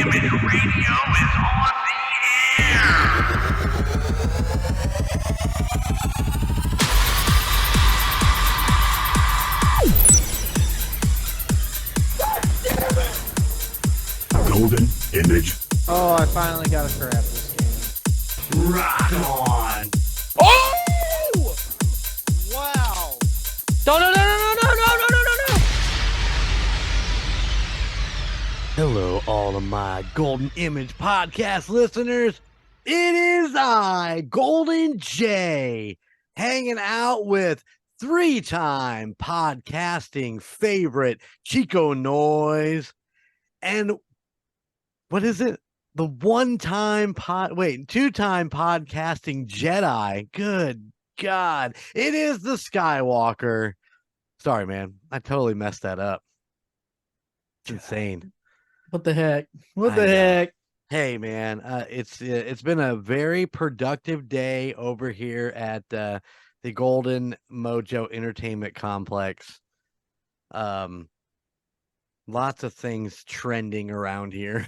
Image Radio is on the air. Golden Image. Oh, I finally got to craft this game. Rock on. Oh! Wow. No. Hello, all of my Golden Image podcast listeners. It is I, Golden J, hanging out with three-time podcasting favorite Chico Noise. And what is it? The two-time podcasting Jedi. Good God. It is the Skywalker. Sorry, man. I totally messed that up. It's insane. What the heck? What I the know. heck? Hey, man. It's been a very productive day over here at the Golden Mojo Entertainment Complex. Lots of things trending around here.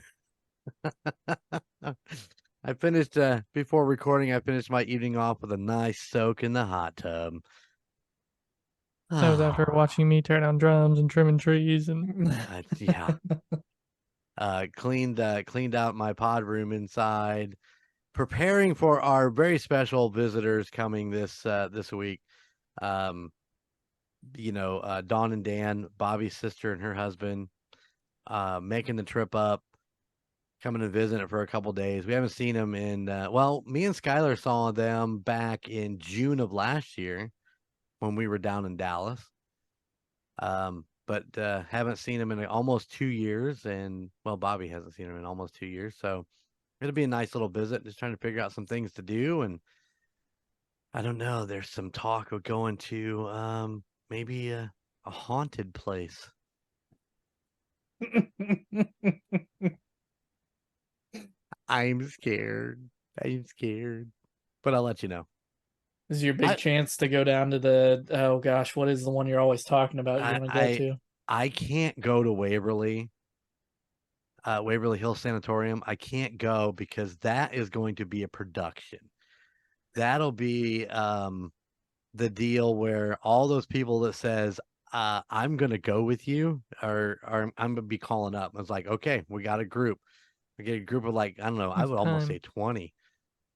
I finished before recording. I finished my evening off with a nice soak in the hot tub. That was after watching me tear down drums and trimming trees and Yeah. Cleaned out my pod room inside, preparing for our very special visitors coming this week. Dawn and Dan, Bobby's sister and her husband, making the trip up, coming to visit for a couple days. We haven't seen them in me and Skyler saw them back in June of last year when we were down in Dallas. But haven't seen him in almost 2 years, and Bobby hasn't seen him in almost 2 years, so it'll be a nice little visit. Just trying to figure out some things to do, and I don't know. There's some talk of going to maybe a haunted place. I'm scared, but I'll let you know. This is your big chance to go down to the, oh gosh, what is the one you're always talking about you want to go to? I can't go to Waverly Hills Sanatorium. I can't go because that is going to be a production. That'll be the deal where all those people that says, I'm going to go with you, or I'm going to be calling up. I was like, okay, we got a group. We get a group of I don't know, I would almost say 20.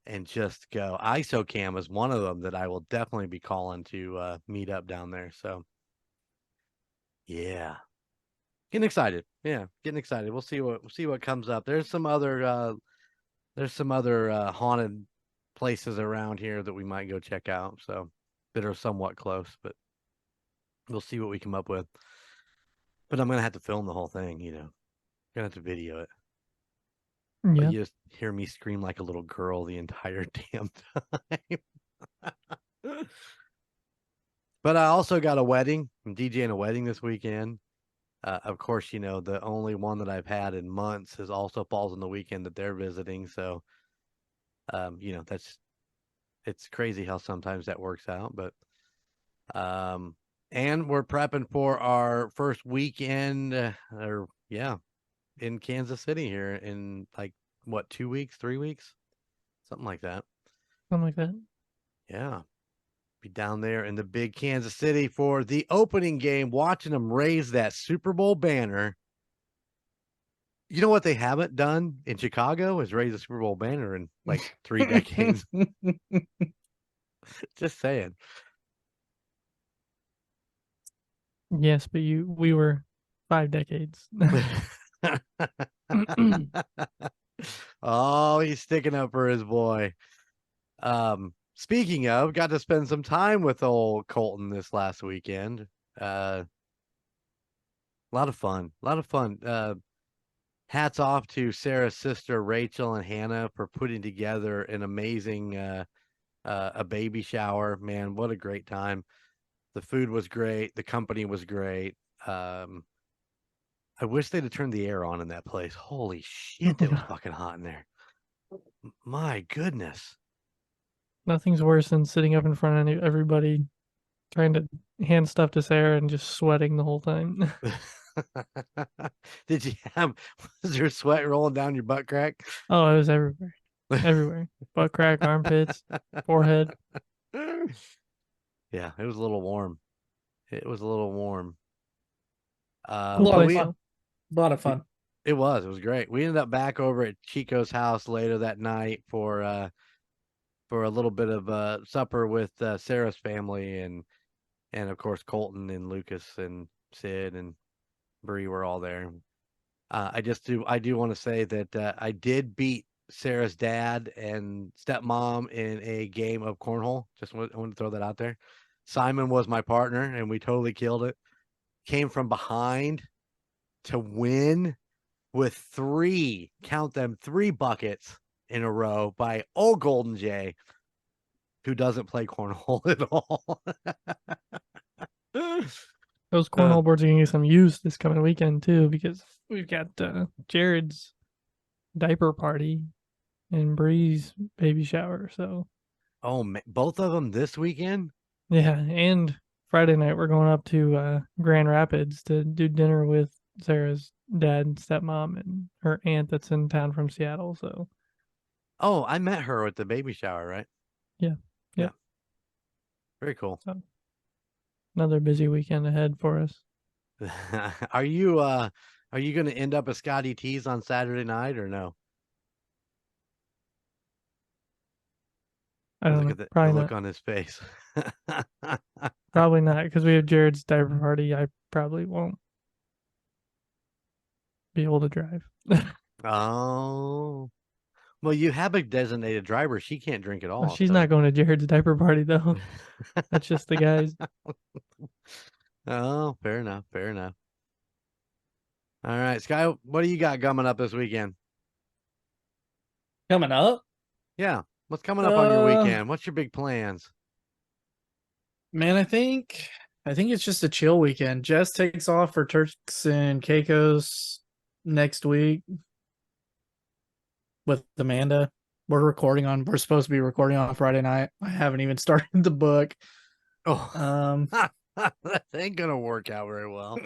And just go. ISOCAM is one of them that I will definitely be calling to meet up down there. So, yeah, getting excited. We'll see what comes up. There's some other haunted places around here that we might go check out. So that are somewhat close, but we'll see what we come up with. But I'm gonna have to film the whole thing. Gonna have to video it. Yeah. You just hear me scream like a little girl the entire damn time. But I also got a wedding. I'm DJing a wedding this weekend. Of course, the only one that I've had in months also falls on the weekend that they're visiting. So, it's crazy how sometimes that works out. But, and we're prepping for our first weekend, in Kansas City here in 2 weeks, 3 weeks, something like that. Yeah, be down there in the big Kansas City for the opening game, watching them raise that Super Bowl banner. You know what they haven't done in Chicago is raise a Super Bowl banner in 3 decades. Just saying. Yes, but we were 5 decades. Oh, he's sticking up for his boy. Speaking of, got to spend some time with old Colton this last weekend. A lot of fun. Hats off to Sarah's sister Rachel and Hannah for putting together an amazing a baby shower. Man, what a great time. The food was great. The company was great. I wish they'd have turned the air on in that place. Holy shit, it was fucking hot in there. My goodness. Nothing's worse than sitting up in front of everybody trying to hand stuff to Sarah and just sweating the whole time. Did you have, was your sweat rolling down your butt crack? Oh, it was everywhere. Everywhere. Butt crack, armpits, forehead. Yeah, it was a little warm. It was a little warm. A Cool lot of place, fun. A lot of fun. It was great. We ended up back over at Chico's house later that night for a little bit of supper with Sarah's family and of course Colton and Lucas and Sid and Bree were all there. I do want to say that I did beat Sarah's dad and stepmom in a game of cornhole. I want to throw that out there. Simon was my partner and we totally killed it. Came from behind to win with three buckets in a row by old Golden J, who doesn't play cornhole at all. Those cornhole boards are going to get some use this coming weekend, too, because we've got Jared's diaper party and Bree's baby shower. So, Oh, man, both of them this weekend? yeah. And Friday night, we're going up to Grand Rapids to do dinner with Sarah's dad and stepmom and her aunt that's in town from Seattle. So, Oh, I met her at the baby shower, right? Yeah. Very cool. so another busy weekend ahead for us. Are you going to end up at Scotty T's on Saturday night or no? I don't Look know. at the Probably look not. on his face. Probably not, because we have Jared's diaper party. I probably won't be able to drive. Oh. Well, you have a designated driver. She can't drink at all. She's not going to Jared's diaper party, though. That's just the guys. Oh, fair enough. Fair enough. All right, Sky, what do you got coming up this weekend? Coming up, Yeah, what's coming up on your Uh, weekend? What's your big plans? man, I think it's just a chill weekend. Jess takes off for Turks and Caicos next week with Amanda. We're supposed to be recording on Friday night. I haven't even started the book. Oh, that ain't gonna work out very well.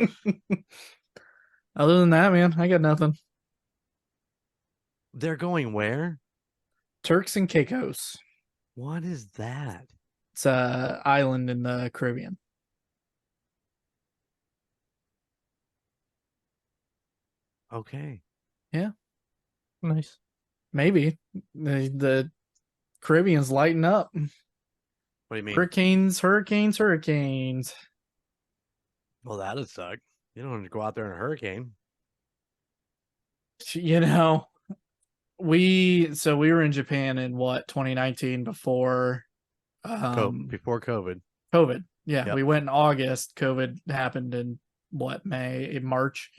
Other than that, man, I got nothing. They're going where? Turks and Caicos. What is that? It's a island in the Caribbean. Okay. Nice. Maybe the Caribbean's lighting up. What do you mean? Hurricanes. Well, that'd suck. You don't want to go out there in a hurricane. You know, we were in Japan in 2019 before Before COVID. COVID. Yeah, Yep. we went in August. COVID happened in March.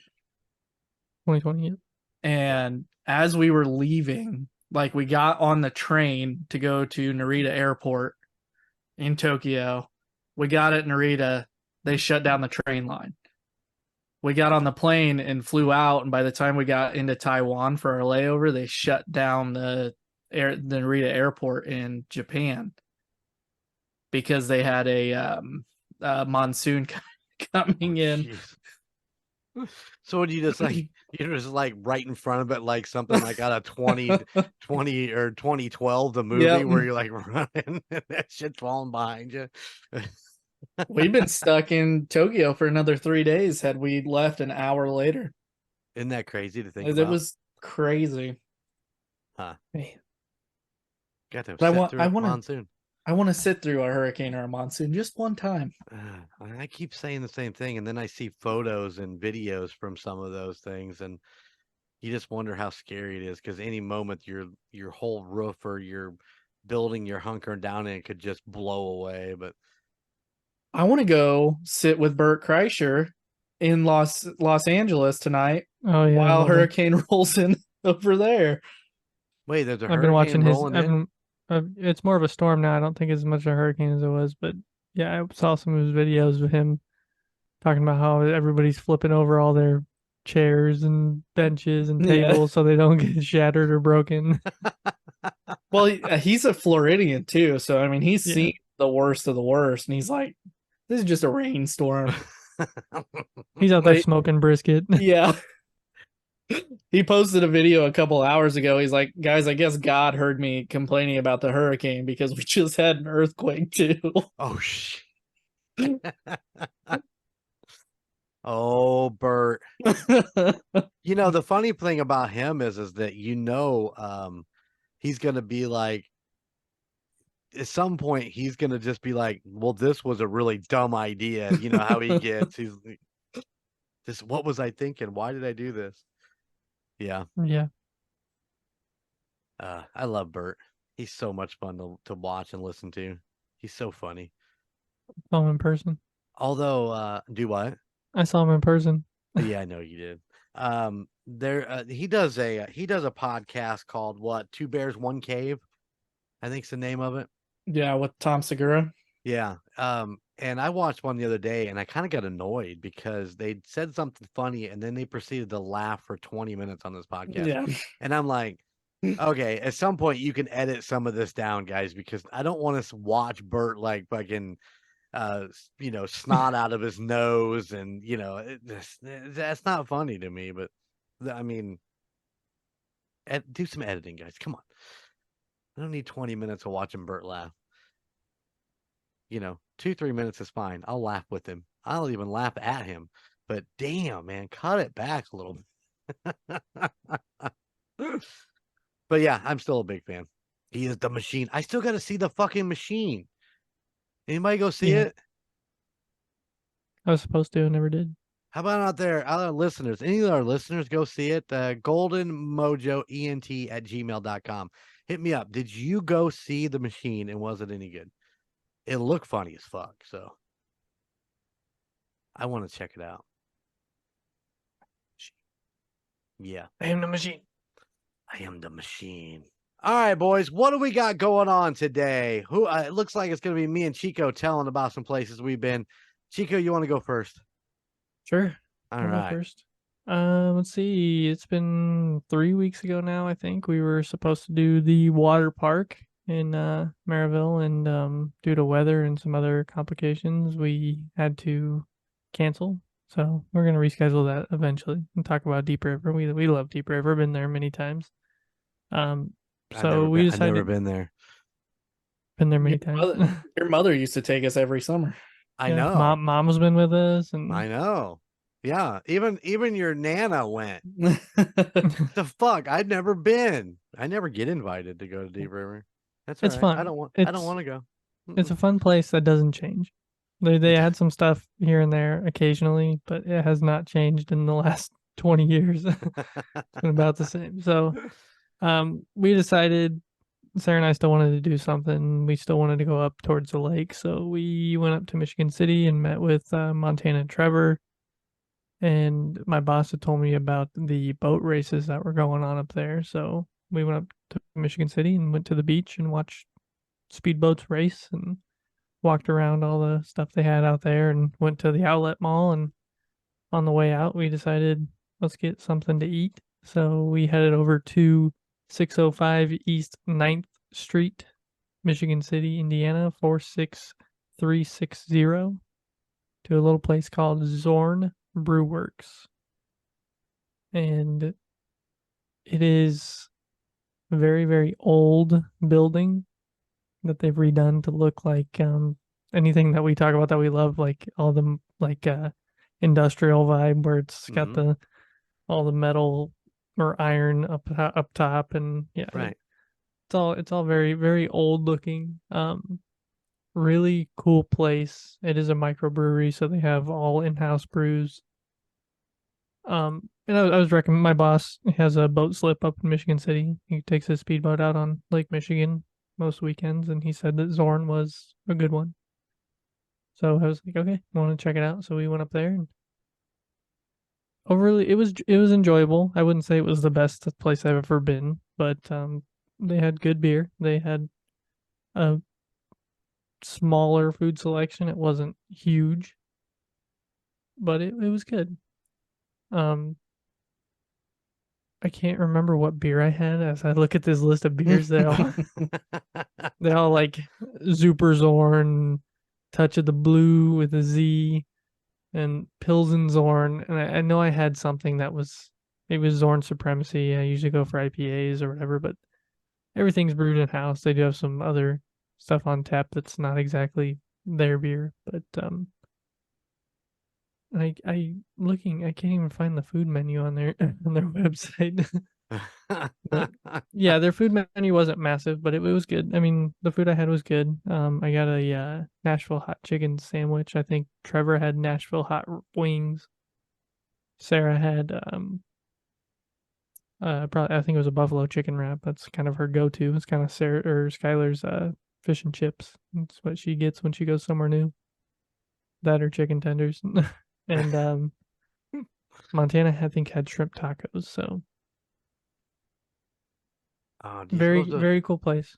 2020. And as we were leaving, like we got on the train to go to Narita Airport in Tokyo. We got at Narita, they shut down the train line. We got on the plane and flew out, and by the time we got into Taiwan for our layover, they shut down the Narita Airport in Japan because they had a monsoon coming in. Jeez. So would you just like you're just like right in front of it, like something like out of 2020 or 2012, the movie Yep. where you're like running and that shit's falling behind you. We've been stuck in Tokyo for another 3 days had we left an hour later. Isn't that crazy to think It about? was crazy. Huh. Man. Got to But sit through a monsoon. I want to sit through a hurricane or a monsoon just one time. I keep saying the same thing, and then I see photos and videos from some of those things, and you just wonder how scary it is because any moment your whole roof or your building you're hunkering down in could just blow away. But I want to go sit with Bert Kreischer in Los Angeles tonight Oh, yeah. while well, hurricane rolls in over there. wait, there's a I've been watching hurricane his. rolling in? It's more of a storm now. I don't think it's as much a hurricane as it was, but yeah, I saw some of his videos of him talking about how everybody's flipping over all their chairs and benches and Yeah. tables so they don't get shattered or broken. Well, he's a Floridian too, so I mean he's Yeah. seen the worst of the worst, and he's like, "This is just a rainstorm." He's out there Wait. smoking brisket. Yeah. He posted a video a couple hours ago. He's like, guys, I guess God heard me complaining about the hurricane because we just had an earthquake too. Oh shit. Oh, Bert. You know, the funny thing about him is that he's gonna be like, at some point he's gonna just be like, well, this was a really dumb idea. You know how he gets. He's like, this, what was I thinking? Why did I do this? Yeah. Yeah. I love Bert. He's so much fun to watch and listen to. He's so funny. Saw him in person. Although, do what? I saw him in person. Yeah, I know you did. He does a podcast called what? Two Bears, One Cave, I think's the name of it. Yeah, with Tom Segura. Yeah. And I watched one the other day and I kind of got annoyed because they said something funny and then they proceeded to laugh for 20 minutes on this podcast. Yeah. And I'm like, okay, at some point you can edit some of this down, guys, because I don't want to watch Bert like fucking snot out of his nose and that's not funny to me. But I mean, do some editing, guys. Come on. I don't need 20 minutes of watching Bert laugh. 2-3 minutes is fine. I'll laugh with him. I'll even laugh at him. But damn, man, cut it back a little bit. But yeah, I'm still a big fan. He is the machine. I still got to see the fucking machine. Anybody go see it? I was supposed to, I never did. How about out there, our listeners? Any of our listeners go see it? Golden Mojo ENT@gmail.com. Hit me up. Did you go see the machine and was it any good? It looked funny as fuck, so I want to check it out. Yeah. I am the machine. I am the machine. All right, boys. What do we got going on today? It looks like it's going to be me and Chico telling about some places we've been. Chico, you want to go first? Sure. All I'll go right. first. Let's see. It's been 3 weeks ago now, I think. We were supposed to do the water park in Maryville, and due to weather and some other complications, we had to cancel. So we're gonna reschedule that eventually and talk about Deep River. We love Deep River. Been there many times. So we decided. I've never been there. Been there many times. Your mother used to take us every summer. I know. Mom's been with us, and I know. Yeah, even your Nana went. The fuck? I've never been. I never get invited to go to Deep River. That's it's all right. fun. I don't want to go. It's a fun place that doesn't change. They had some stuff here and there occasionally, but it has not changed in the last 20 years. It's been about the same. So we decided, Sarah and I still wanted to do something. We still wanted to go up towards the lake. So we went up to Michigan City and met with Montana and Trevor. And my boss had told me about the boat races that were going on up there. So we went up to Michigan City and went to the beach and watched speedboats race and walked around all the stuff they had out there and went to the outlet mall. And on the way out, we decided, let's get something to eat. So we headed over to 605 East 9th Street, Michigan City, Indiana, 46360, to a little place called Zorn Breworks. And it is a very, very old building that they've redone to look like anything that we talk about that we love, like all the industrial vibe where it's got all the metal or iron up top, and yeah, right. It's all very, very old looking. Really cool place. It is a microbrewery, so they have all in-house brews. And I was recommending, my boss has a boat slip up in Michigan City. He takes his speedboat out on Lake Michigan most weekends, and he said that Zorn was a good one. So I was like, okay, I want to check it out. So we went up there, and overall, it was enjoyable. I wouldn't say it was the best place I've ever been, but they had good beer. They had a smaller food selection. It wasn't huge, but it was good. I can't remember what beer I had as I look at this list of beers. They all like Super Zorn, Touch of the Blue with a Z, and Pilsen Zorn. And I know I had something that was maybe Zorn Supremacy. I usually go for IPAs or whatever, but everything's brewed in house. They do have some other stuff on tap that's not exactly their beer, but I looking, I can't even find the food menu on their on their website. But yeah, their food menu wasn't massive, but it was good. I mean, the food I had was good. I got a Nashville hot chicken sandwich. I think Trevor had Nashville hot wings. Sarah had probably I think it was a buffalo chicken wrap. That's kind of her go-to. It's kind of Sarah or Skyler's fish and chips. That's what she gets when she goes somewhere new. That or chicken tenders. And Montana I think had shrimp tacos. So do you very suppose those, very cool place.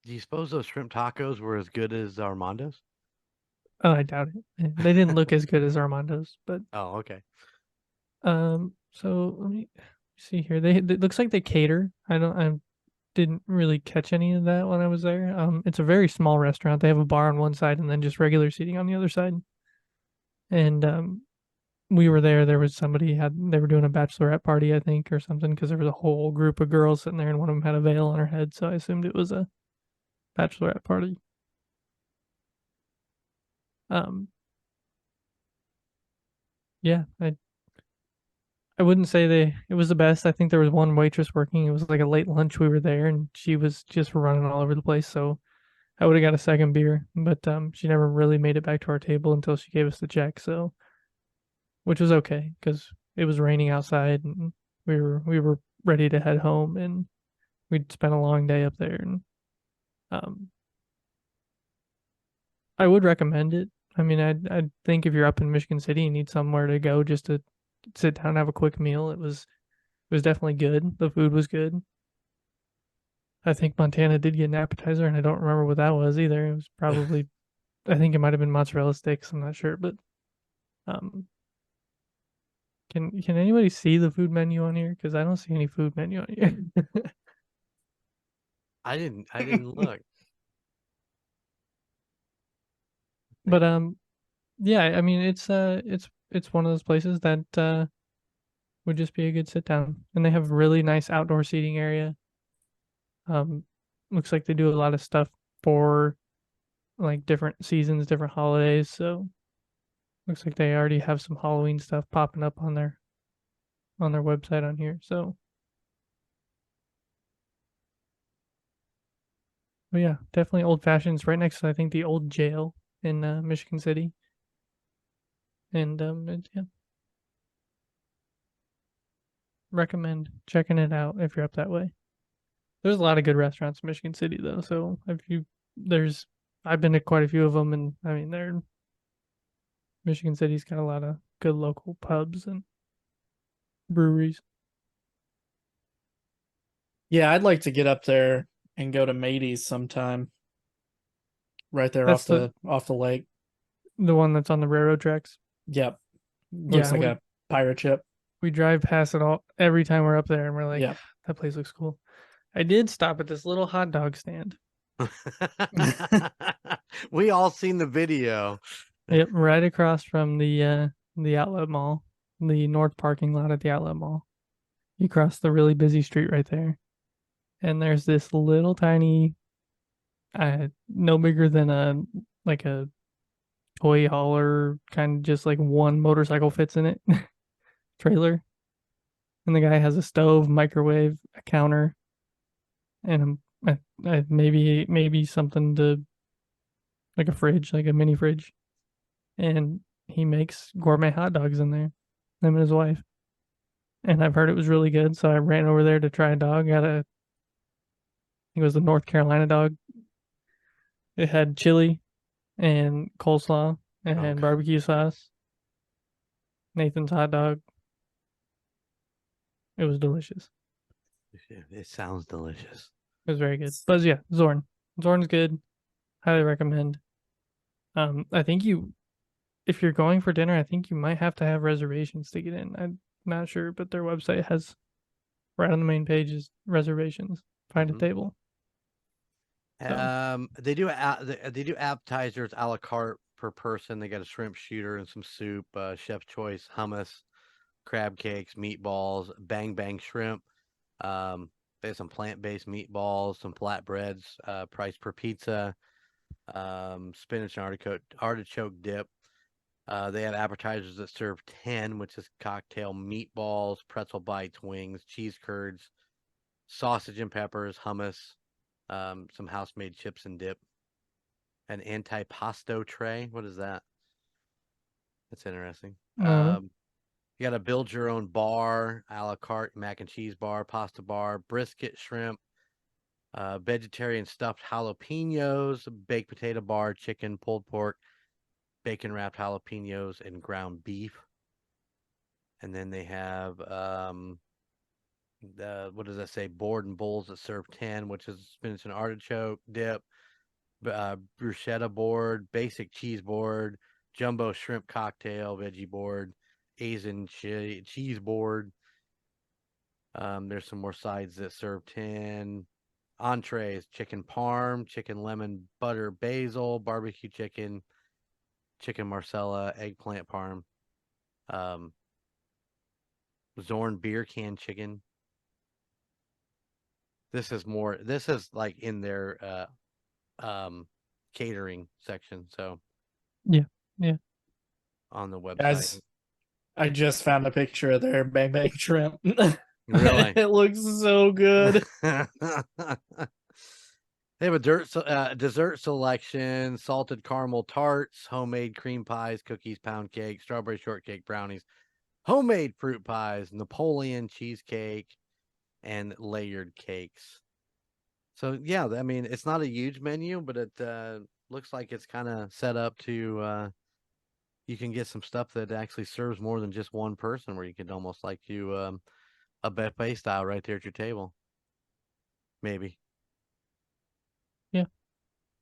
do you suppose those shrimp tacos were as good as Armando's? Oh, I doubt it. They didn't look as good as Armando's, but Oh, okay. so let me see here. It looks like they cater. I didn't really catch any of that when I was there. It's a very small restaurant. They have a bar on one side and then just regular seating on the other side. And we were there. There was they were doing a bachelorette party, I think, or something, because there was a whole group of girls sitting there, and one of them had a veil on her head. So I assumed it was a bachelorette party. Yeah, I wouldn't say it was the best. I think there was one waitress working. It was like a late lunch. We were there, and she was just running all over the place. So I would have got a second beer, but she never really made it back to our table until she gave us the check. So, which was okay because it was raining outside, and we were ready to head home, and we'd spent a long day up there, and um, I would recommend it. I mean, I think if you're up in Michigan City and need somewhere to go just to sit down and have a quick meal, it was definitely good. The food was good. I think Montana did get an appetizer, and I don't remember what that was either. It was probably, I think it might have been mozzarella sticks. I'm not sure, but um, can anybody see the food menu on here? Because I don't see any food menu on here. I didn't look. But yeah, I mean it's one of those places that would just be a good sit down, and they have really nice outdoor seating area. Looks like they do a lot of stuff for like different seasons, different holidays. So looks like they already have some Halloween stuff popping up on their website on here. So, but yeah, definitely old fashioned. It's right next to I think the old jail in Michigan City, and yeah, recommend checking it out if you're up that way. There's a lot of good restaurants in Michigan City though. So I've been to quite a few of them, and I mean Michigan City's got a lot of good local pubs and breweries. Yeah, I'd like to get up there and go to Matey's sometime. Right there That's off the lake. the one that's on the railroad tracks. Yep. Looks like a pirate ship. We drive past it all every time we're up there, and we're like, Yeah. that place looks cool. I did stop at this little hot dog stand. We all seen the video. Yep, right across from the outlet mall, the north parking lot at the outlet mall. You cross the really busy street right there, and there's this little tiny, no bigger than a toy hauler, kind of just like one motorcycle fits in it, trailer. And the guy has a stove, microwave, a counter, and maybe something to like a fridge, like a mini fridge. And he makes gourmet hot dogs in there, him and his wife. And I've heard it was really good, so I ran over there to try a dog. I think it was the North Carolina dog. It had chili and coleslaw and barbecue sauce. Nathan's hot dog. It was delicious. It sounds delicious. It was very good. But yeah, Zorn. Zorn's good. Highly recommend. I think if you're going for dinner, I think you might have to have reservations to get in. I'm not sure, but their website has right on the main page is reservations. Find a table. They do appetizers a la carte per person. They got a shrimp shooter and some soup, chef's choice hummus, crab cakes, meatballs, bang bang shrimp. They have some plant-based meatballs, some flatbreads, price per pizza, spinach and artichoke dip. They have appetizers that serve 10, which is cocktail meatballs, pretzel bites, wings, cheese curds, sausage and peppers, hummus, some house-made chips and dip, an antipasto tray. What is that? That's interesting. No. You got to build your own bar, a la carte mac and cheese bar, pasta bar, brisket, shrimp, vegetarian stuffed jalapenos, baked potato bar, chicken, pulled pork, bacon wrapped jalapenos, and ground beef. And then they have what does that say? Board and bowls that serve 10, which is spinach and artichoke dip, bruschetta board, basic cheese board, jumbo shrimp cocktail, veggie board, Asian cheese board. There's some more sides that serve 10. Entrees, chicken parm, chicken lemon butter basil, barbecue chicken, chicken marsala, eggplant parm, Zorn beer can chicken. This is like in their catering section. So Yeah. on the website. Guys, I just found a picture of their bang bang shrimp. Really? It looks so good. They have a dessert selection, salted caramel tarts, homemade cream pies, cookies, pound cake, strawberry shortcake brownies, homemade fruit pies, Napoleon cheesecake, and layered cakes. So yeah, I mean, it's not a huge menu, but it looks like it's kind of set up to you can get some stuff that actually serves more than just one person, where you could almost like do a buffet style right there at your table. Maybe.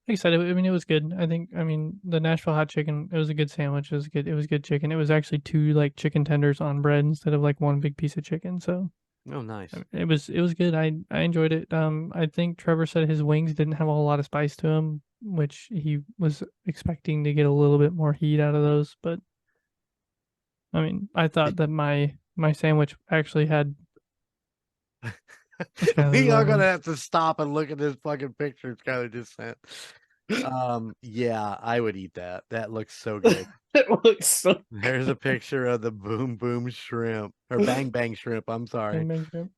Like I said, I mean, it was good. I mean, the Nashville hot chicken, it was a good sandwich. It was good. It was good chicken. It was actually 2 like chicken tenders on bread instead of like 1 big piece of chicken. So Oh, nice. it was good. I enjoyed it. I think Trevor said his wings didn't have a whole lot of spice to them, which he was expecting to get a little bit more heat out of those. But I mean, I thought that my sandwich actually had. We are gonna have to stop and look at this fucking picture Skyler just sent. Yeah, I would eat that. That looks so good. It looks so There's a picture of the boom boom shrimp or bang bang shrimp. I'm sorry. Bang bang shrimp.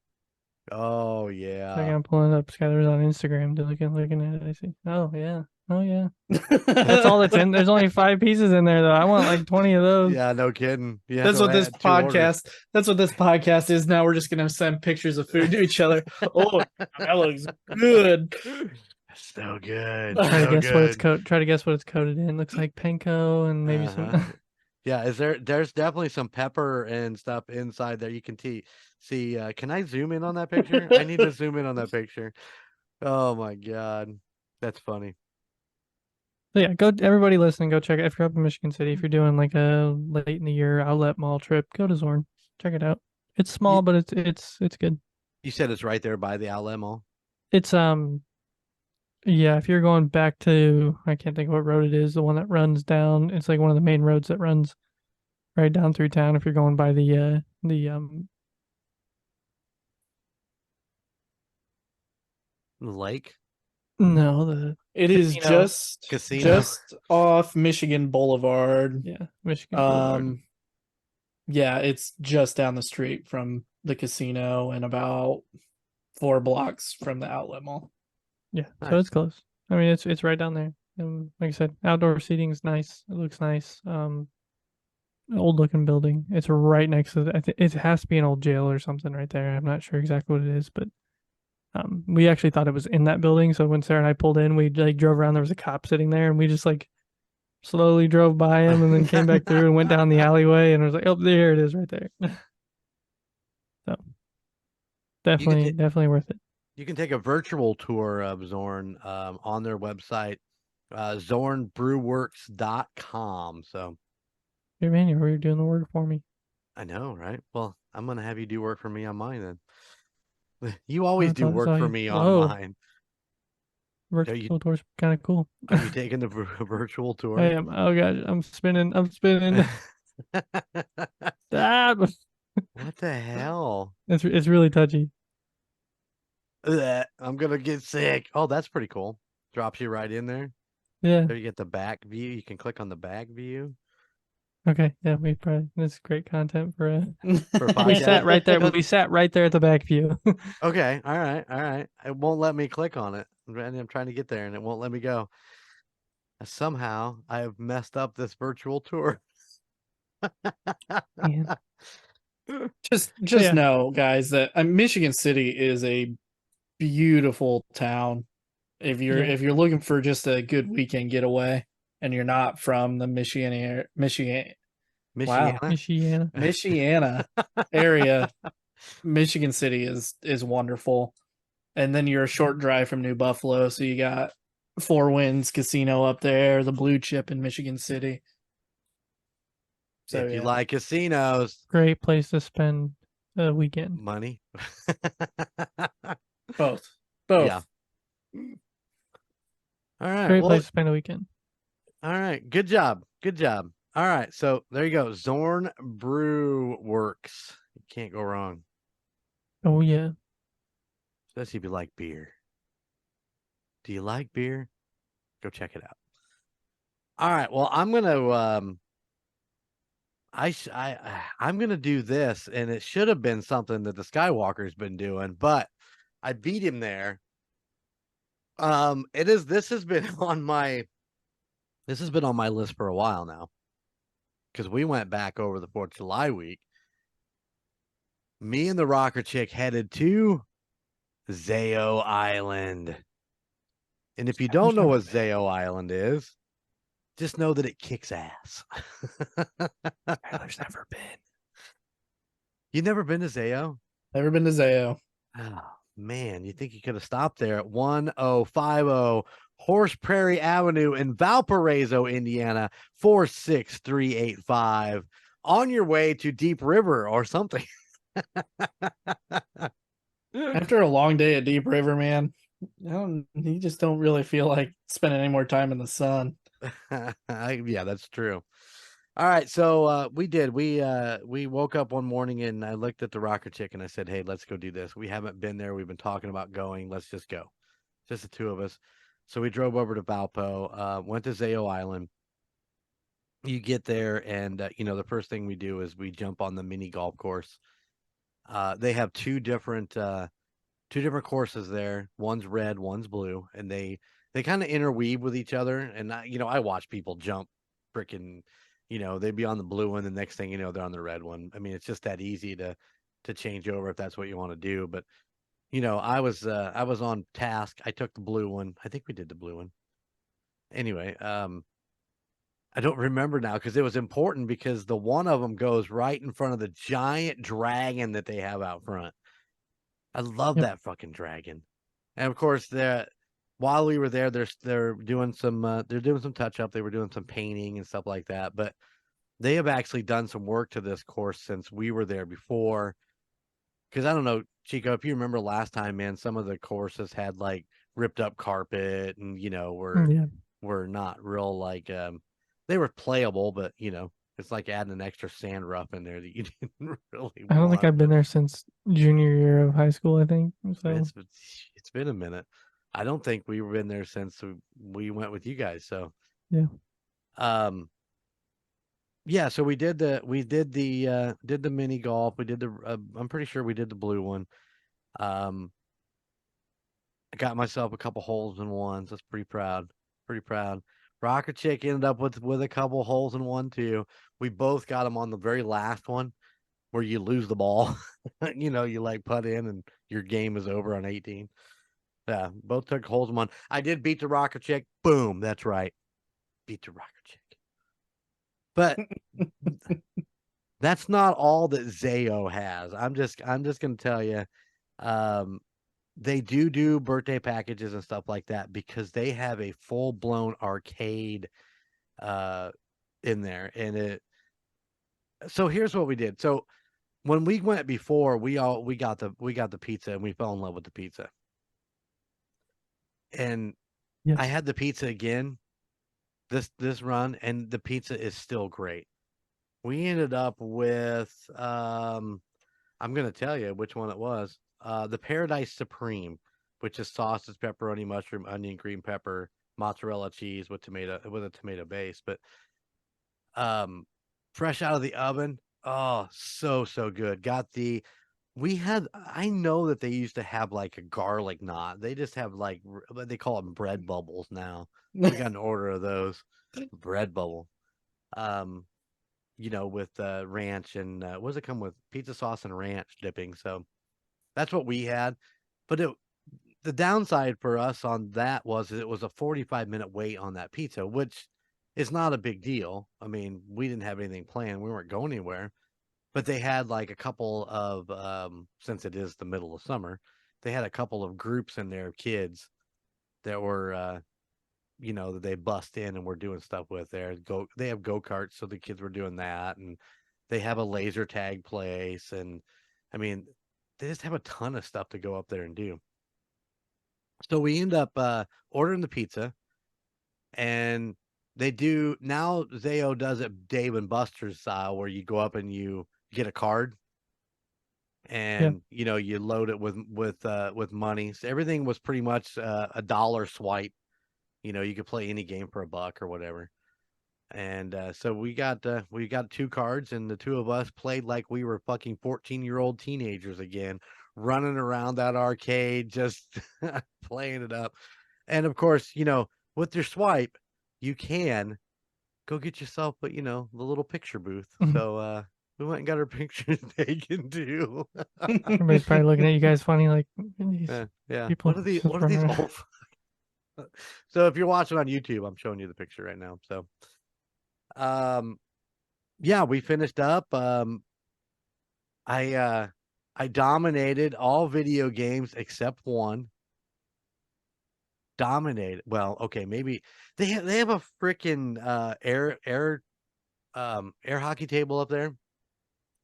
Oh Like yeah. I'm pulling up Skyler's on Instagram to looking at it. I see. Oh yeah. That's all that's in. There's only 5 pieces in there though. I want like 20 of those. Yeah, no kidding. You have That's to what this add 2 orders. podcast. That's what this podcast is now. We're just gonna send pictures of food to each other. Oh, that looks good. So good. Try to So guess what it's good. Try to guess what it's coated in. Looks like panko and maybe Uh-huh. some. Yeah, there's definitely some pepper and stuff inside there. You can see can I zoom in on that picture? I need to zoom in on that picture. Oh my god. That's funny. So yeah, go everybody listening. Go check it if you're up in Michigan City. If you're doing like a late in the year outlet mall trip, go to Zorn. Check it out. It's small, but it's good. You said it's right there by the outlet mall? It's yeah. If you're going back to, I can't think of what road it is. The one that runs down. It's like one of the main roads that runs right down through town. If you're going by the Lake? no, It is Casino. Casino. just off Michigan Boulevard. yeah, Michigan Boulevard. Yeah, it's just down the street from the casino and about 4 blocks from the outlet mall. Yeah, so Nice. it's close. I mean, it's right down there. Like I said, outdoor seating's nice. It looks nice. Old looking building. It's right next to I think it has to be an old jail or something right there. I'm not sure exactly what it is, but we actually thought it was in that building. So when Sarah and I pulled in, we like drove around. There was a cop sitting there, and we just like slowly drove by him, and then came back through and went down the alleyway, and it was like, oh, there it is, right there. So definitely worth it. You can take a virtual tour of Zorn on their website, zornbrewworks.com. So Hey man, you're doing the work for me. I know, right? Well, I'm gonna have you do work for me on mine then. You always I do thought I work saw for you. me Whoa. on mine. Virtual tour's kind of cool. Are you taking the virtual I tour? am. Oh gosh, I'm spinning. I'm spinning. Stop. What the hell? It's really touchy. Ugh, I'm gonna get sick. Oh, that's pretty cool. Drops you right in there. Yeah. There you get the back view. You can click on the back view. Okay. Yeah. We probably. That's great content for a. For a We podcast. sat right there. We sat right there at the back view. Okay, all right, all right. It won't let me click on it. I'm trying to get there and it won't let me go. Somehow I have messed up this virtual tour. Man. Just Yeah. know, guys, that Michigan City is a beautiful town. If you're looking for just a good weekend getaway, and you're not from the Michigan Michiana? Michiana. Michiana area, Michigan City is wonderful. And then you're a short drive from New Buffalo, so you got Four Winds Casino up there, the Blue Chip in Michigan City. So If you yeah. like casinos, Great place to spend a weekend. money. both. Yeah. All right. Great Well, place to spend a weekend. all right. Good job. Good job. All right. So there you go. Zorn Brew Works. You can't go wrong, Oh yeah. especially if you like beer. Do you like beer? Go check it out. All right. Well, I'm gonna I'm gonna do this, and it should have been something that the Skywalker's been doing, but I beat him there. This has been on my list for a while now. Because we went back over the 4th of July week. Me and the rocker chick headed to Zao Island. And if you don't know what Zao Island is, just know that it kicks ass. Tyler's never been. You never been to Zao? Never been to Zao. Oh, man, you think you could have stopped there at 1050 Horse Prairie Avenue in Valparaiso, Indiana, 46385, on your way to Deep River or something. After a long day at Deep River, man, you just don't really feel like spending any more time in the sun. Yeah, that's true. All right, so we did. We woke up one morning and I looked at the rocker chick and I said, "Hey, let's go do this. We haven't been there. We've been talking about going. Let's just go. Just the two of us." So we drove over to Valpo, went to Zao Island. You get there and the first thing we do is we jump on the mini golf course. They have two different courses there. One's red, one's blue, and they kind of interweave with each other. And I watch people jump freaking, they'd be on the blue one, the next thing you know, they're on the red one. I mean, it's just that easy to change over if that's what you want to do. But I was on task. I took the blue one. I think we did the blue one. Anyway, I don't remember now because it was important because the one of them goes right in front of the giant dragon that they have out front. I love that fucking dragon. And of course, while we were there, they're doing some touch up. They were doing some painting and stuff like that. But they have actually done some work to this course since we were there before. Because I don't know, Chico, if you remember last time, man, some of the courses had like ripped up carpet and were not real like they were playable, but it's like adding an extra sand rough in there that you didn't really I don't think I've been there since junior year of high school, I think. So It's been a minute. I don't think we've been there since we went with you guys. So yeah. Yeah, so we did the mini golf. We did I'm pretty sure we did the blue one. I got myself a couple holes in ones. That's pretty proud. Pretty proud. Rocker chick ended up with a couple holes in one too. We both got them on the very last one where you lose the ball. You like putt in and your game is over on 18. Yeah, both took holes in one. I did beat the rocker chick. Boom, that's right. Beat the rocker chick. But that's not all that Zao has. I'm just gonna tell you, they do birthday packages and stuff like that because they have a full blown arcade in there. And so here's what we did. So when we went before, we got the pizza and we fell in love with the pizza. And Yes. I had the pizza again this run, and the pizza is still great. We ended up with I'm gonna tell you which one it was. The Paradise Supreme, which is sausage, pepperoni, mushroom, onion, green pepper, mozzarella cheese with a tomato base, but um fresh out of the oven. Oh, so good. I know that they used to have like a garlic knot. They just have like they call them bread bubbles now. We got an order of those bread bubble. Um with ranch and what does it come with? Pizza sauce and ranch dipping. So that's what we had. But the downside for us on that was it was a 45-minute wait on that pizza, which is not a big deal. I mean, we didn't have anything planned. We weren't going anywhere. But they had like a couple of since it is the middle of summer, they had a couple of groups in there, kids that were that they bust in and were doing stuff with there. They have go-karts, so the kids were doing that, and they have a laser tag place, and I mean, they just have a ton of stuff to go up there and do. So we end up ordering the pizza, and they do now. Zayo does it Dave and Buster's style, where you go up and you get a card, Yeah. and you load it with money. So everything was pretty much a dollar swipe. You could play any game for $1 or whatever. And so we got 2 cards, and the two of us played like we were fucking 14-year-old teenagers again, running around that arcade, just playing it up. And of course, with your swipe, you can go get yourself, the little picture booth. Mhm. So we went and got our pictures taken too. Everybody's probably looking at you guys funny, like these Yeah. people. What are these? just What are these running around. old? So if you're watching on YouTube, I'm showing you the picture right now. So, yeah, we finished up. I dominated all video games except one. Dominated. Well, okay, maybe they have a freaking air hockey table up there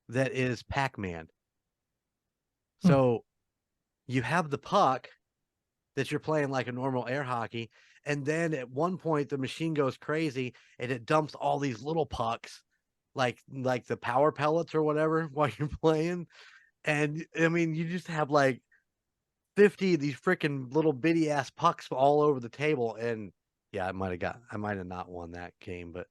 that is Pac-Man. Hmm. So you have the puck that you're playing like a normal air hockey, and then at one point the machine goes crazy and it dumps all these little pucks like the power pellets or whatever while you're playing. And I mean, you just have like 50 of these freaking little bitty ass pucks all over the table. And yeah, I might have not won that game, but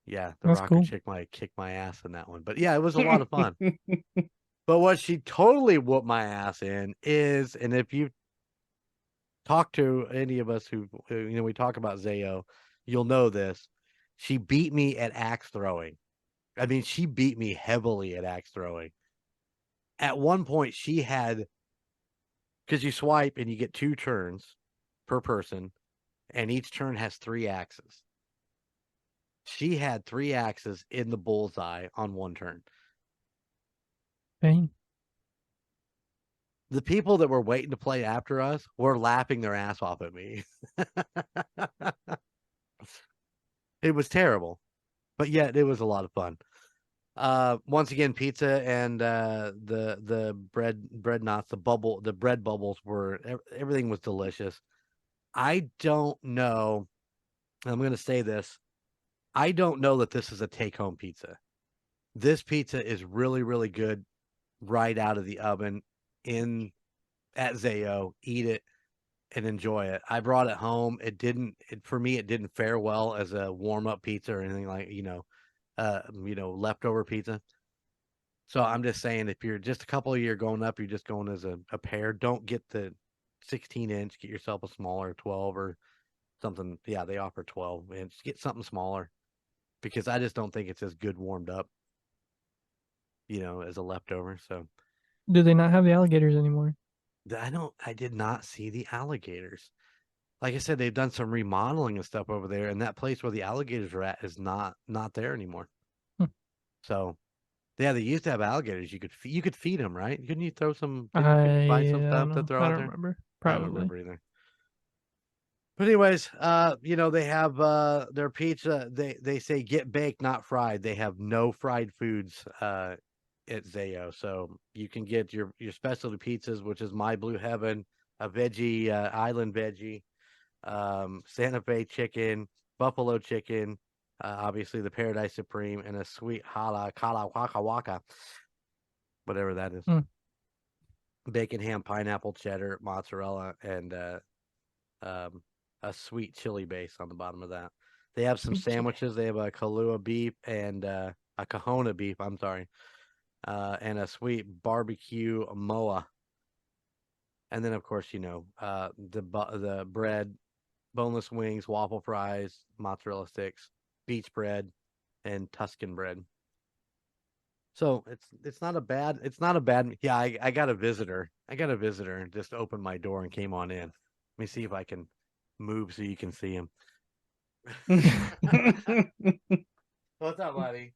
yeah, the That's rocker cool. chick might kick my ass in that one. But yeah, it was a lot of fun. But what she totally whooped my ass in is, and if you talk to any of us who we talk about Zayo, you'll know this. She beat me at axe throwing. I mean, she beat me heavily at axe throwing. At one point, she had, because you swipe and you get 2 turns per person, and each turn has 3 axes. She had 3 axes in the bullseye on one turn. Dang. The people that were waiting to play after us were laughing their ass off at me. It was terrible, but yet it was a lot of fun. Once again, pizza and the bread knots, the bread bubbles everything was delicious. I don't know. I'm going to say this. I don't know that this is a take-home pizza. This pizza is really, really good right out of the oven at Zayo. Eat it and enjoy it. I brought it home. For me, it didn't fare well as a warm-up pizza or anything like, leftover pizza. So I'm just saying, if you're just a couple of years going up, you're just going as a pair. Don't get the 16-inch. Get yourself a smaller 12 or something. Yeah, they offer 12 inch. Get something smaller, because I just don't think it's as good warmed up, as a leftover. So Do they not have the alligators anymore? I did not see the alligators. Like I said, they've done some remodeling and stuff over there, and that place where the alligators are at is not there anymore. Hmm. So yeah, they used to have alligators. You could feed them, right? Couldn't you throw some? Couldn't you I find some don't stuff to know. throw I out don't there? remember. I don't Probably. remember either. But anyways, they have their pizza. They say get baked, not fried. They have no fried foods at Zayo, so you can get your specialty pizzas, which is My Blue Heaven, a veggie island veggie, Santa Fe chicken, buffalo chicken, obviously the Paradise Supreme, and a sweet kala waka waka, whatever that is. Mm. Bacon, ham, pineapple, cheddar, mozzarella, and a sweet chili base on the bottom of that. They have some Sweet chili. sandwiches. They have a Kahlua beef and a Kahuna beef. I'm sorry, and a sweet barbecue moa. And then, of course, the bread, boneless wings, waffle fries, mozzarella sticks, beach bread, and Tuscan bread. So it's not a bad yeah, I got a visitor. I got a visitor and just opened my door and came on in. Let me see if I can move so you can see him. What's up, buddy?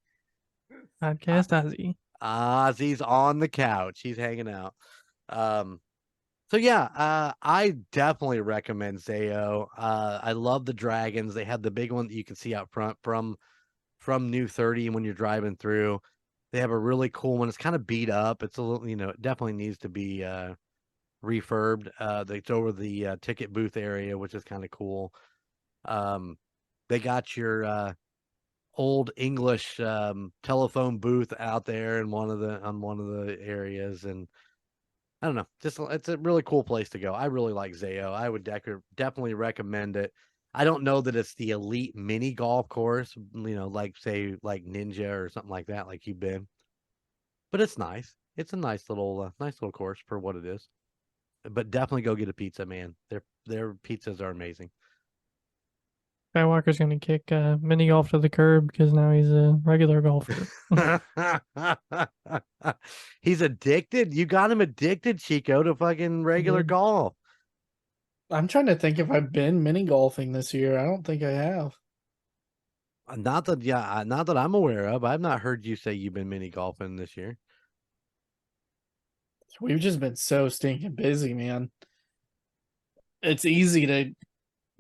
Podcast Ozzy. Ozzy's on the couch. He's hanging out. So yeah, I definitely recommend Zayo. I love the dragons. They have the big one that you can see out front from New 30 when you're driving through. They have a really cool one. It's kind of beat up. It's a little, it definitely needs to be refurbed. It's over the ticket booth area, which is kind of cool. They got your old English telephone booth out there in one of the areas, and I don't know, just it's a really cool place to go. I really like Zayo. I would definitely recommend it. I don't know that it's the elite mini golf course, like say like Ninja or something like that, like you've been. But it's nice. It's a nice little course for what it is. But definitely go get a pizza, man. Their pizzas are amazing. Skywalker's gonna kick mini golf to the curb because now he's a regular golfer. He's addicted. You got him addicted, Chico, to fucking regular Dude. golf. I'm trying to think if I've been mini golfing this year. I don't think I have. Not that I'm aware of. I've not heard you say you've been mini golfing this year. We've just been so stinking busy, man. It's easy to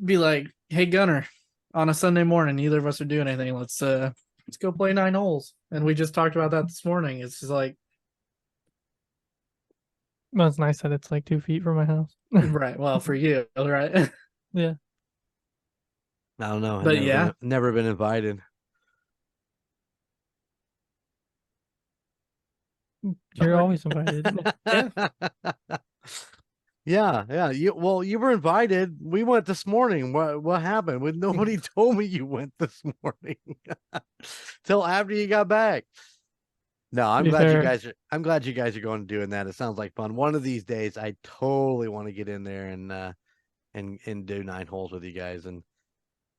be like, "Hey, Gunner, on a Sunday morning, neither of us are doing anything. Let's go play 9 holes." And we just talked about that this morning. It's just like, Well, it's nice that it's like 2 feet from my house. right? Well, for you, right? Yeah. I don't know. But yeah. Never been invited. You're always invited. Yeah. You were invited. We went this morning. What happened? Nobody told me you went this morning till after you got back. No, I'm glad you guys are going to doing that. It sounds like fun. One of these days, I totally want to get in there and do 9 holes with you guys and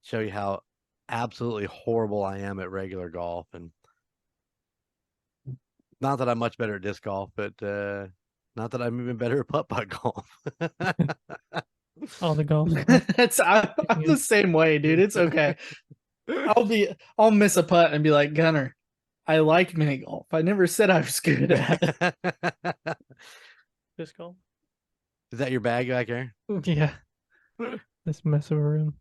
show you how absolutely horrible I am at regular golf. And not that I'm much better at disc golf, but not that I'm even better at putt-putt golf. All the golf. I'm the same way, dude. It's okay. I'll miss a putt and be like, Gunner, I like mini golf. I never said I was good at it. Disc golf. Is that your bag back there? Yeah. This mess of a room.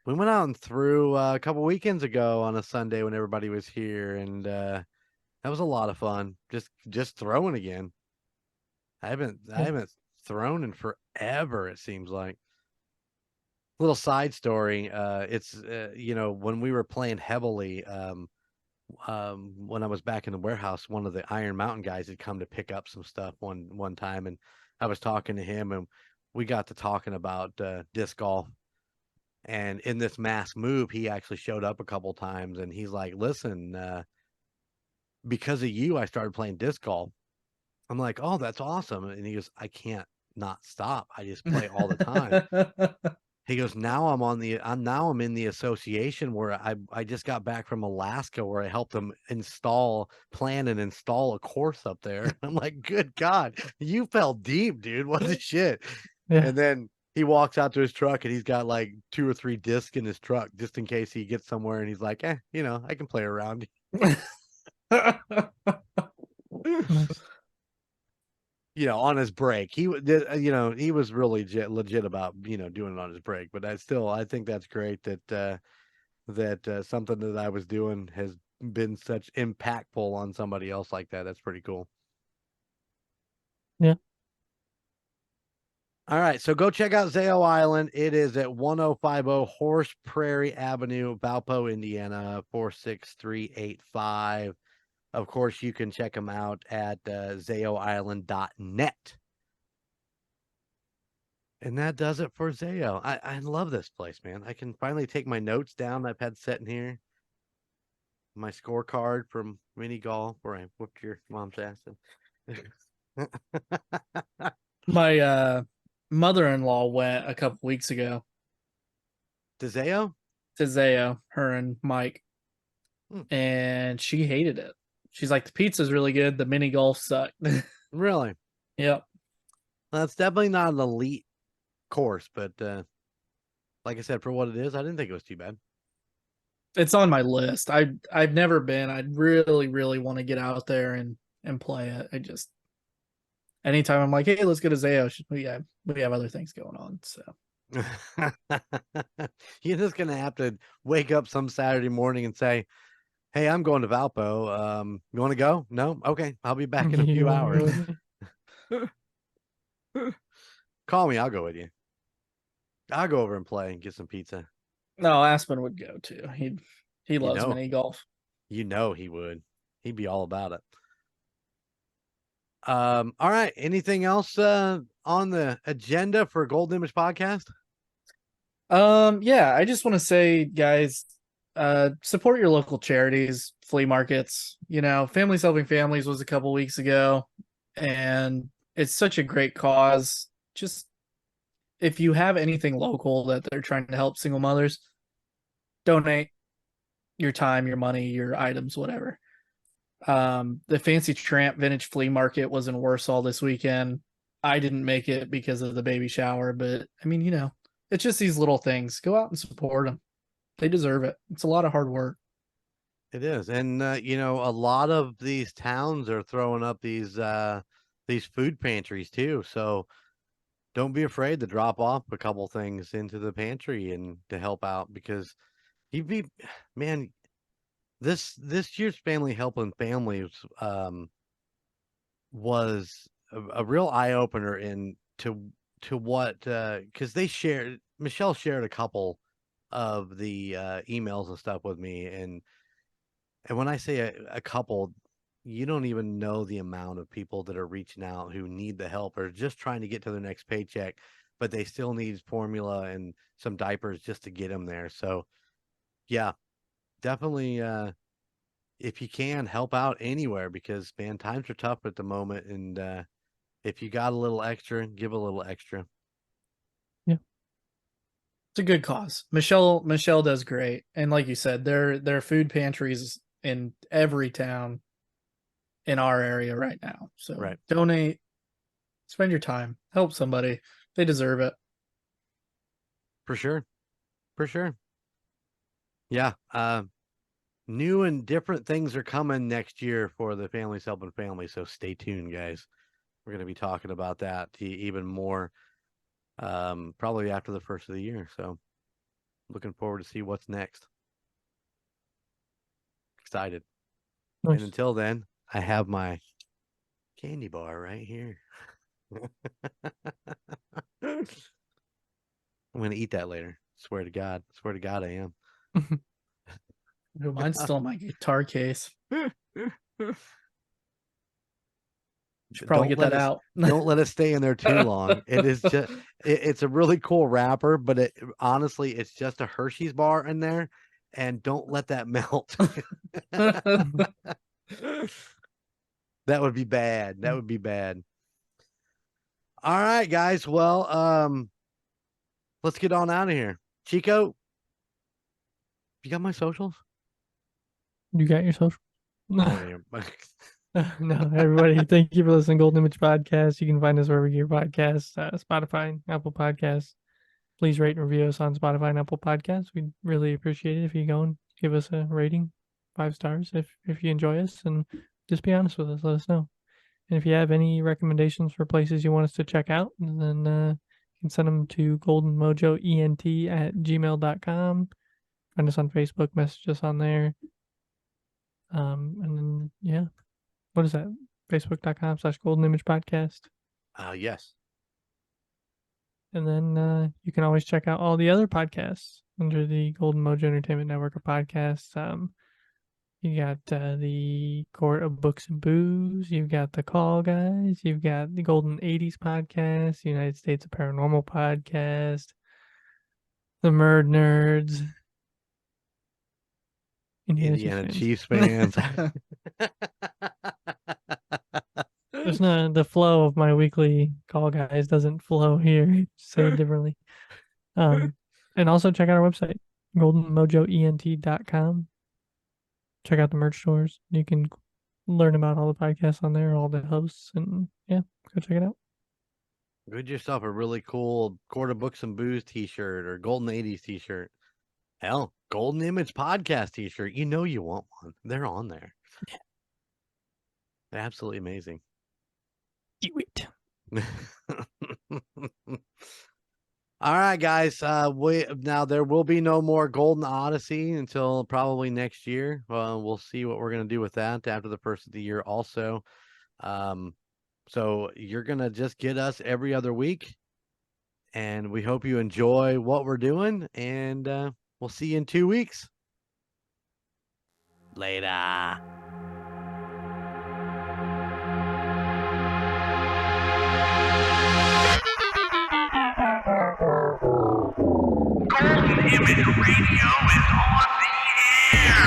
We went out and threw a couple weekends ago on a Sunday when everybody was here, and that was a lot of fun. Just throwing again. I haven't thrown in forever, it seems like. Little side story. It's when we were playing heavily, when I was back in the warehouse, one of the Iron Mountain guys had come to pick up some stuff one time, and I was talking to him, and we got to talking about disc golf. And in this mass move, he actually showed up a couple times, and he's like, "Listen, because of you, I started playing disc golf." I'm like, "Oh, that's awesome!" And he goes, "I can't not stop. I just play all the time." He goes, "Now I'm in the association where I just got back from Alaska where I helped them plan and install a course up there." I'm like, "Good God, you fell deep, dude. What the shit?" Yeah. And then he walks out to his truck and he's got like 2 or 3 discs in his truck just in case he gets somewhere, and he's like, I can play around. Nice. On his break. He was really legit about, doing it on his break. But I think that's great that something that I was doing has been such impactful on somebody else like that. That's pretty cool. Yeah. All right, so go check out Zao Island. It is at 1050 Horse Prairie Avenue, Valpo, Indiana, 46385. Of course, you can check them out at zaoisland.net. And that does it for Zao. I love this place, man. I can finally take my notes down I've had set in here. My scorecard from mini golf where I whooped your mom's ass. My mother-in-law went a couple weeks ago To Zao? to Zayo, her and Mike, and she hated it. She's like, the pizza's really good. The mini golf sucked. Really? Yep. Well, that's definitely not an elite course, but like I said, for what it is, I didn't think it was too bad. It's on my list. I've never been. I'd really, really want to get out there and play it. I just anytime I'm like, hey, let's go to Zayo. We have other things going on. So You're just gonna have to wake up some Saturday morning and say, hey, I'm going to Valpo. You want to go? No? Okay, I'll be back in a You few wanna go hours. with me? Call me, I'll go with you. I'll go over and play and get some pizza. no, Aspen would go too. He loves know. mini golf. You know he would. He'd be all about it. All right. Anything else on the agenda for Golden Image Podcast? Yeah, I just want to say, guys, support your local charities, flea markets. You know, Families Helping Families was a couple weeks ago, and it's such a great cause. Just if you have anything local that they're trying to help single mothers, donate your time, your money, your items, whatever. The Fancy Tramp Vintage Flea Market was in Warsaw this weekend. I didn't make it because of the baby shower, but I mean, you know, it's just these little things. Go out and support them. They deserve it. It's a lot of hard work. It is. And you know, a lot of these towns are throwing up these food pantries too. So don't be afraid to drop off a couple things into the pantry and to help out, because you'd be, man, this year's Family Helping Families was a real eye opener to what because Michelle shared a couple of the emails and stuff with me, and when I say a couple, you don't even know the amount of people that are reaching out who need the help or just trying to get to their next paycheck, but they still need formula and some diapers just to get them there. So yeah, definitely if you can, help out anywhere, because man, times are tough at the moment, and if you got a little extra, give a little extra. It's a good cause. Michelle does great. And like you said, there are food pantries in every town in our area right now. So Right. donate, spend your time, help somebody. They deserve it. For sure. Yeah. New and different things are coming next year for the Families Helping Families, so stay tuned, guys. We're going to be talking about that even more probably after the first of the year. So looking forward to see what's next. Excited. Nice. And until then, I have my candy bar right here. I'm going to eat that later. Swear to God I am. Ooh, mine's still in my guitar case. Should probably get that out. Don't let it stay in there too long. It is just it's a really cool wrapper, but honestly it's just a Hershey's bar in there, and don't let that melt. That would be bad. All right, guys. Well, let's get on out of here. Chico, you got my socials? You got your social? Oh, No, everybody, thank you for listening to Golden Image Podcast. You can find us wherever you get your podcasts, Spotify, Apple Podcasts. Please rate and review us on Spotify and Apple Podcasts. We'd really appreciate it if you go and give us a rating, 5 stars, if you enjoy us, and just be honest with us. Let us know. And if you have any recommendations for places you want us to check out, then you can send them to goldenmojoent@gmail.com. Find us on Facebook, message us on there. And then, yeah. What is that? Facebook.com/Golden Image Podcast. yes. And then you can always check out all the other podcasts under the Golden Mojo Entertainment Network of podcasts. You got the Court of Books and Booze. You've got the Call Guys. You've got the Golden 80s podcast, the United States of Paranormal podcast, the MurdNerds. Indiana Chiefs fans. There's not the flow of my weekly Call Guys doesn't flow here. Say it differently. And also check out our website, goldenmojoent.com. Check out the merch stores. You can learn about all the podcasts on there, all the hosts, and yeah, go check it out. Get yourself a really cool Court of Books and Booze t-shirt or Golden 80s t-shirt. Hell, Golden Image podcast t-shirt. You know you want one. They're on there. Yeah. Absolutely amazing. Do it. All right, guys. Now there will be no more Golden Odyssey until probably next year. We'll see what we're gonna do with that after the first of the year. Also, so you're gonna just get us every other week, and we hope you enjoy what we're doing. And we'll see you in 2 weeks. Later. Golden Image Radio is on the air.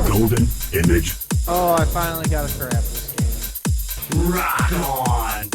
Golden Image. Oh, I finally got a crap this game. Rock on.